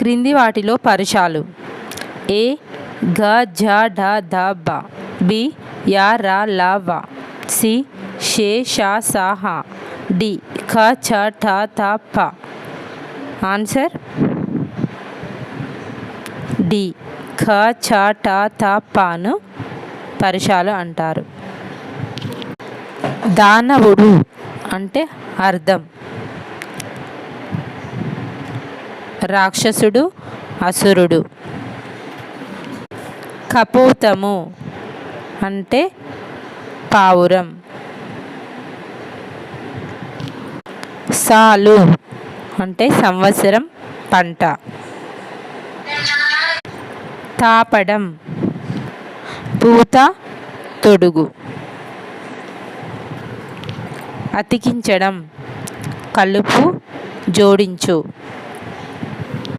క్రింది వాటిలో పరుషాలు: ఏ గ జ ఢ ధ బ, బి య ర ల వ, సి షే ష స హ, డి ఖ చ ఠ థ ప. ఆన్సర్ డి ఖ చ ఠ థ పను పరుషాలు అంటారు. దానవుడు అంటే అర్థం: రాక్షసుడు, అసురుడు. కపోతము అంటే పావురం. సాలు అంటే సంవత్సరం, పంట. తాపడం పూత, తొడుగు. అతికించడం కలుపు, జోడించు.